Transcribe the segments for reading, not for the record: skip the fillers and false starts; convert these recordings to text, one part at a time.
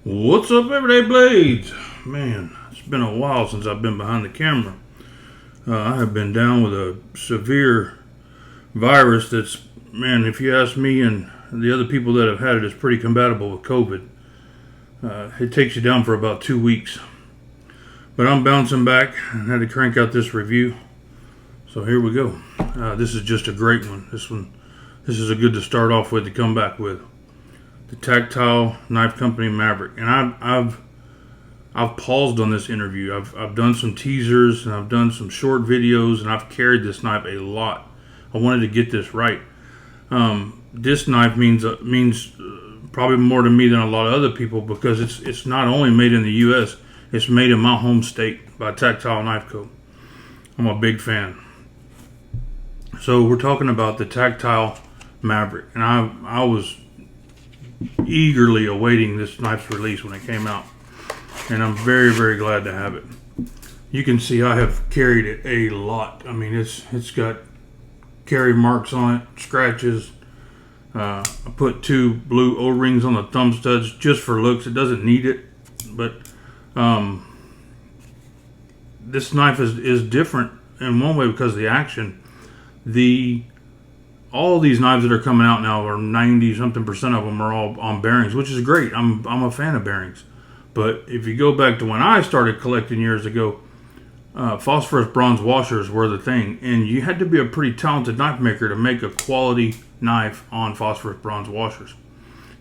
What's up, Everyday Blades? Man, it's been a while since I've been behind the camera. I have been down with a severe virus that's, man, if you ask me and the other people that have had it, it's pretty compatible with COVID. It takes you down for about 2 weeks. But I'm bouncing back and had to crank out this review. So here we go. This is just a great one. This is a good to start off with, to come back with. The Tactile Knife Company Maverick. And I've paused on this interview. I've done some teasers and I've done some short videos, and I've carried this knife a lot. I wanted to get this right. This knife means probably more to me than a lot of other people, because it's not only made in the U.S., it's made in my home state by Tactile Knife Co. I'm a big fan. So we're talking about the Tactile Maverick, and I was eagerly awaiting this knife's release when it came out, and I'm very, very glad to have it. You can see I have carried it a lot. I mean, it's got carry marks on it, scratches. I put 2 blue O-rings on the thumb studs just for looks. It doesn't need it, but this knife is different in one way because of the action. All these knives that are coming out now, are 90-something% of them are all on bearings, which is great. I'm a fan of bearings. But if you go back to when I started collecting years ago, phosphorus bronze washers were the thing. And you had to be a pretty talented knife maker to make a quality knife on phosphorus bronze washers,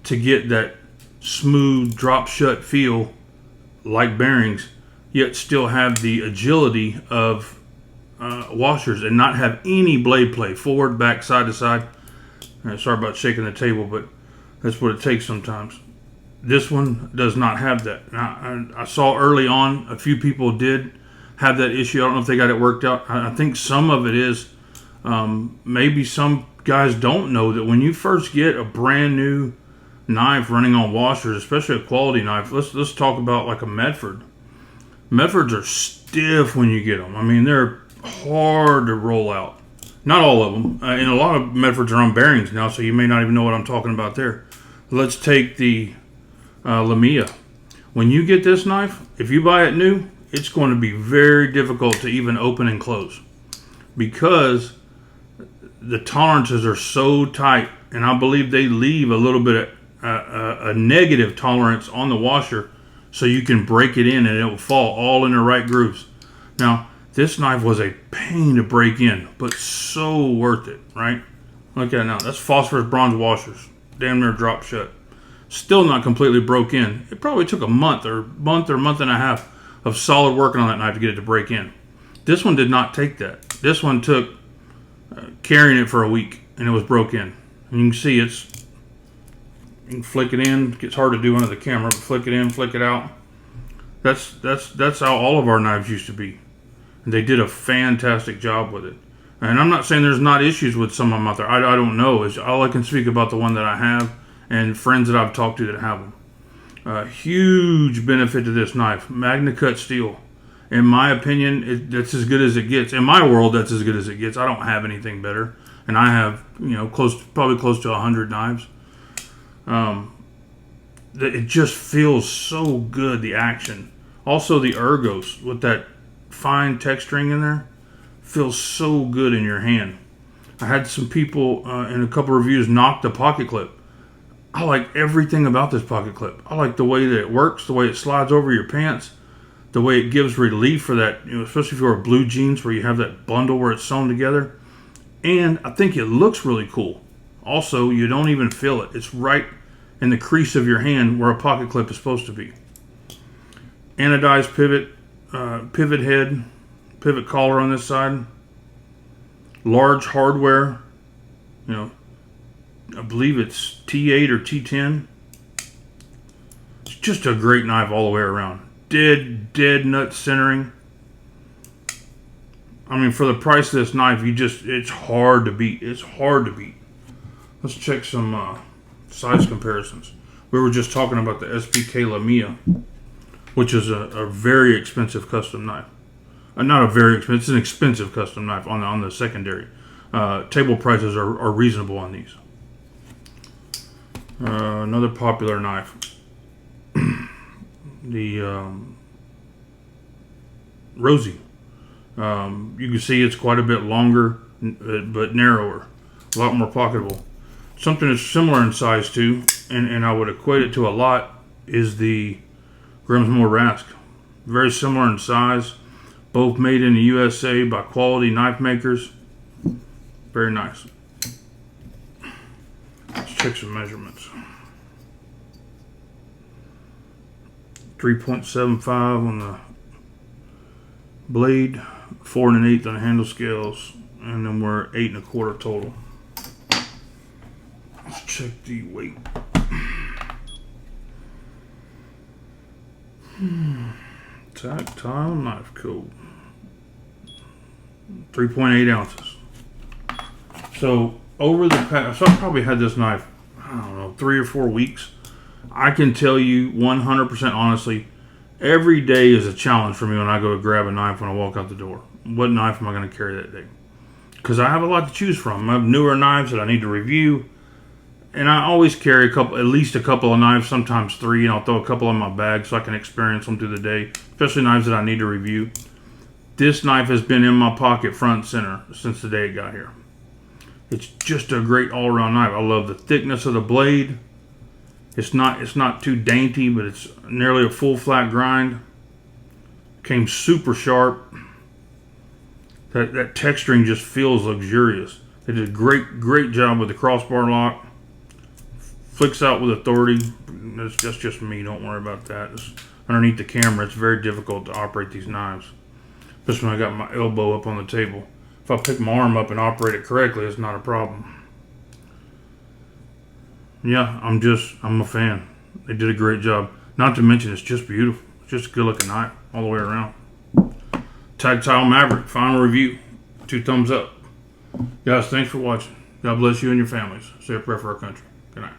to get that smooth drop shut feel like bearings, yet still have the agility of washers, and not have any blade play, forward, back, side to side. Sorry about shaking the table, but that's what it takes sometimes. This one does not have that. Now, I saw early on a few people did have that issue. I don't know if they got it worked out. I think some of it is maybe some guys don't know that when you first get a brand new knife running on washers, especially a quality knife. Let's talk about like a Medford. Medfords are stiff when you get them. I mean, they're hard to roll out. Not all of them. And a lot of Medfords are on bearings now, so you may not even know what I'm talking about there. Let's take the Lamia. When you get this knife, if you buy it new, it's going to be very difficult to even open and close, because the tolerances are so tight, and I believe they leave a little bit of a negative tolerance on the washer, so you can break it in and it will fall all in the right grooves. Now, this knife was a pain to break in, but so worth it, right? Look at it now. That's phosphorus bronze washers. Damn near drop shut. Still not completely broke in. It probably took a month or month and a half of solid working on that knife to get it to break in. This one did not take that. This one took carrying it for a week, and it was broke in. And you can see you can flick it in. It gets hard to do under the camera, but flick it in, flick it out. That's how all of our knives used to be. And they did a fantastic job with it. And I'm not saying there's not issues with some of them out there. I don't know. All I can speak about the one that I have and friends that I've talked to that have them. Huge benefit to this knife. Magna cut steel. In my opinion, that's as good as it gets. In my world, that's as good as it gets. I don't have anything better. And I have, probably close to 100 knives. It just feels so good, the action. Also, the ergos with that fine texturing in there feels so good in your hand. I had some people in a couple reviews knock the pocket clip. I like everything about this pocket clip. I like the way that it works, the way it slides over your pants, the way it gives relief for that, especially if you wear blue jeans where you have that bundle where it's sewn together. And I think it looks really cool. Also, you don't even feel it. It's right in the crease of your hand where a pocket clip is supposed to be. Anodized pivot head, pivot collar on this side. Large hardware. I believe it's T8 or T10. It's just a great knife all the way around. Dead nut centering. I mean, for the price of this knife, it's hard to beat. It's hard to beat. Let's check some size comparisons. We were just talking about the SPK Lamia, which is a very expensive custom knife. Not a very expensive, it's an expensive custom knife on the secondary. Table prices are reasonable on these. Another popular knife. Rosie. You can see it's quite a bit longer, but narrower, a lot more pocketable. Something that's similar in size too, and I would equate it to a lot, is the Grimsmore Rask. Very similar in size, both made in the USA by quality knife makers. Very nice. Let's check some measurements. 3.75 on the blade, 4 1/8 on the handle scales, and then we're 8 1/4 total. Let's check the weight. Tactile knife code. 3.8 ounces. So over the past, so I've probably had this knife, I don't know, 3 or 4 weeks. I can tell you 100% honestly, every day is a challenge for me when I go to grab a knife when I walk out the door. What knife am I going to carry that day? Because I have a lot to choose from. I have newer knives that I need to review, and I always carry at least a couple of knives, sometimes 3, and I'll throw a couple in my bag so I can experience them through the day, especially knives that I need to review. This knife has been in my pocket front and center since the day it got here. It's just a great all-around knife. I love the thickness of the blade. It's not too dainty, but it's nearly a full flat grind. Came super sharp. That texturing just feels luxurious. They did a great job with the crossbar lock. Flicks out with authority. That's just me. Don't worry about that. It's underneath the camera, it's very difficult to operate these knives. Especially when I got my elbow up on the table. If I pick my arm up and operate it correctly, it's not a problem. Yeah, I'm a fan. They did a great job. Not to mention, it's just beautiful. It's just a good looking knife all the way around. Tactile Maverick, final review. 2 thumbs up. Guys, thanks for watching. God bless you and your families. Say a prayer for our country. Good night.